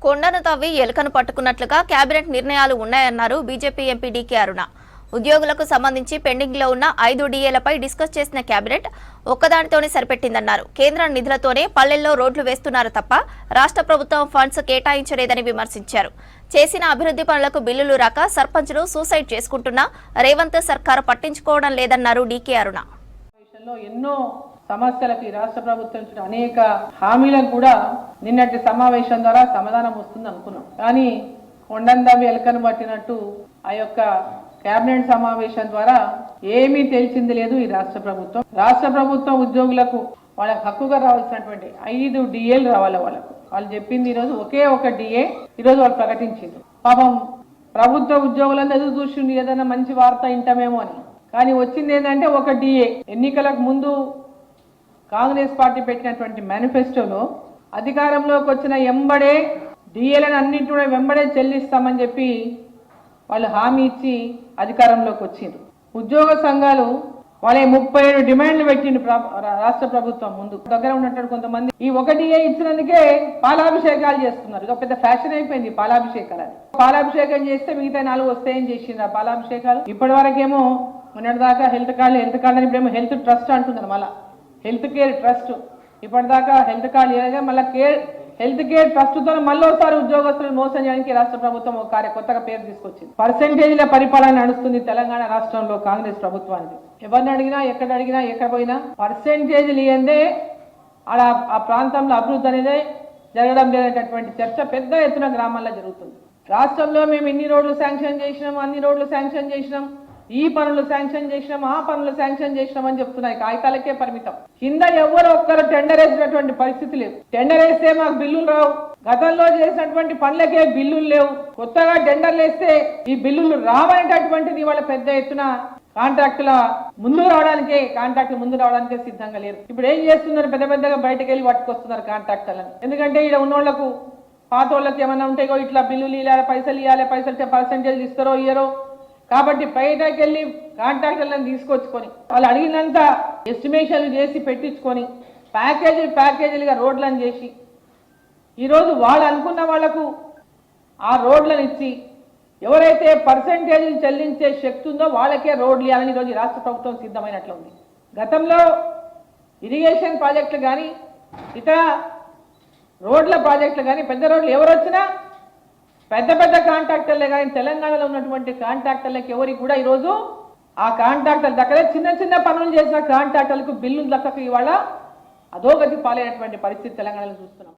కొండను తవ్వి ఎలుకను పట్టుకున్నట్లుగా కేబినెట్ నిర్ణయాలు ఉన్నాయన్నారు బీజేపీ ఎంపీ డీకే అరుణ. ఉద్యోగులకు సంబంధించి పెండింగ్ లో ఉన్న 5 డీఏలపై డిస్కస్ చేసిన కేబినెట్ ఒక్కదానితోనే సరిపెట్టిందన్నారు. కేంద్ర నిధులతోనే పల్లెల్లో రోడ్లు వేస్తున్నారు తప్ప రాష్ట్ర ప్రభుత్వం ఫండ్స్ కేటాయించలేదని విమర్శించారు. చేసిన అభివృద్ధి పనులకు బిల్లులు రాక సర్పంచులు సూసైడ్ చేసుకుంటున్నా రేవంత్ సర్కారు పట్టించుకోవడం లేదన్నారు డీకే అరుణ. ఎన్నో సమస్యలకి రాష్ట్ర ప్రభుత్వం అనేక హామీలకు కూడా నిన్నటి సమావేశం ద్వారా సమాధానం వస్తుంది అనుకున్నాం. కానీ కొండందవి ఎలకను పట్టినట్టు ఆ యొక్క కేబినెట్ సమావేశం ద్వారా ఏమీ తెలిసింది లేదు. ఈ రాష్ట్ర ప్రభుత్వం ఉద్యోగులకు వాళ్ళకి హక్కుగా రావాల్సినటువంటి 5 డిఏలు రావాలి. వాళ్ళు చెప్పింది ఈరోజు ఒకే ఒక డిఏ ఈరోజు వాళ్ళు ప్రకటించింది. పాపం ప్రభుత్వ ఉద్యోగులందరూ ఎదురు చూసింది ఏదైనా మంచి వార్త వింటామేమో అని. కానీ వచ్చింది ఏంటంటే ఒక డిఏ. ఎన్నికలకు ముందు కాంగ్రెస్ పార్టీ పెట్టినటువంటి మేనిఫెస్టోలో అధికారంలోకి వచ్చిన ఎంబడే డిఏలను అన్నింటి కూడా వెంబడే చెల్లిస్తామని చెప్పి వాళ్ళు హామీ ఇచ్చి అధికారంలోకి వచ్చింది. ఉద్యోగ సంఘాలు వాళ్ళ 37 డిమాండ్లు పెట్టిండు రాష్ట్ర ప్రభుత్వం ముందు. దగ్గర ఉన్నట్టు కొంతమంది ఈ ఒక డిఏ ఇచ్చినందుకే పాలాభిషేకాలు చేస్తున్నారు. ఇది ఒక పెద్ద ఫ్యాషన్ అయిపోయింది పాలాభిషేకాలు. పాలాభిషేకం చేస్తే మిగతా 4 వస్తాయని చేసిండ్రు ఆ పాలాభిషేకాలు. ఇప్పటి వరకేమో మొన్నటిదాకా హెల్త్ కార్డు అని ఇప్పుడేమో హెల్త్ ట్రస్ట్ అంటున్నారు. మళ్ళీ హెల్త్ కేర్ ట్రస్ట్. ఇప్పటిదాకా హెల్త్ కార్డు లేదా మళ్ళీ హెల్త్ కేర్ ట్రస్ట్ తో మళ్ళీ ఒకసారి ఉద్యోగస్తులను మోసం చేయడానికి రాష్ట్ర ప్రభుత్వం ఒక కొత్తగా పేరు తీసుకొచ్చింది. పర్సెంటేజ్ల పరిపాలన నడుస్తుంది తెలంగాణ రాష్ట్రంలో కాంగ్రెస్ ప్రభుత్వానికి. ఎవరిని అడిగినా ఎక్కడ పోయినా పర్సెంటేజ్లు ఇయ్యందే ఆ ప్రాంతంలో అభివృద్ధి అనేది జరగడం లేదనేటటువంటి చర్చ పెద్ద ఎత్తున గ్రామాల్లో జరుగుతుంది. రాష్ట్రంలో మేము ఇన్ని రోడ్లు శాంక్షన్ చేసినాం, అన్ని రోడ్లు శాంక్షన్ చేసినాం, ఈ పనులు శాంక్షన్ చేసినాం, ఆ పనులు శాంక్షన్ చేసినాం అని చెప్తున్నాయి. కాగితాలకే పరిమితం. కింద ఎవరు ఒక్కరు టెండర్ వేసినటువంటి పరిస్థితి లేదు. టెండర్ వేస్తే మాకు బిల్లులు రావు. గతంలో చేసినటువంటి పనులకే బిల్లులు లేవు. కొత్తగా టెండర్లు వేస్తే ఈ బిల్లులు రావనేటటువంటిది వాళ్ళ పెద్ద ఎత్తున కాంట్రాక్టుల ముందు రావడానికే సిద్ధంగా లేరు. ఇప్పుడు ఏం చేస్తున్నారు? పెద్దగా బయటకు వెళ్ళి పట్టుకొస్తున్నారు కాంట్రాక్టర్లను. ఎందుకంటే ఇక్కడ ఉన్నోళ్లకు పాత వాళ్ళకి ఏమైనా ఉంటాయో ఇట్లా బిల్లులు ఇవ్వాలి, పైసలు పర్సెంటేజ్ ఇస్తారో ఇయ్యరో. కాబట్టి బయటకు వెళ్ళి కాంట్రాక్టర్లను తీసుకొచ్చుకొని వాళ్ళు అడిగినంత ఎస్టిమేషన్లు చేసి పెట్టించుకొని ప్యాకేజీలుగా రోడ్లను చేసి ఈరోజు వాళ్ళు అనుకున్న వాళ్లకు ఆ రోడ్లను ఇచ్చి ఎవరైతే పర్సెంటేజీలు చెల్లించే శక్తి ఉందో వాళ్ళకే రోడ్లు ఇవ్వాలని ఈరోజు రాష్ట్ర ప్రభుత్వం సిద్ధమైనట్లు ఉంది. గతంలో ఇరిగేషన్ ప్రాజెక్టులు కానీ ఇతర రోడ్ల ప్రాజెక్టులు కానీ పెద్ద రోడ్లు ఎవరు వచ్చినా పెద్ద కాంట్రాక్టర్లే. కానీ తెలంగాణలో ఉన్నటువంటి కాంట్రాక్టర్లకు ఎవరికి కూడా ఈరోజు ఆ కాంట్రాక్టర్ దక్కలే. చిన్న పనులు చేసిన కాంట్రాక్టర్లకు బిల్లులు దక్కక ఇవాళ అధోగతి పాలైనటువంటి పరిస్థితి తెలంగాణలో చూస్తున్నాం.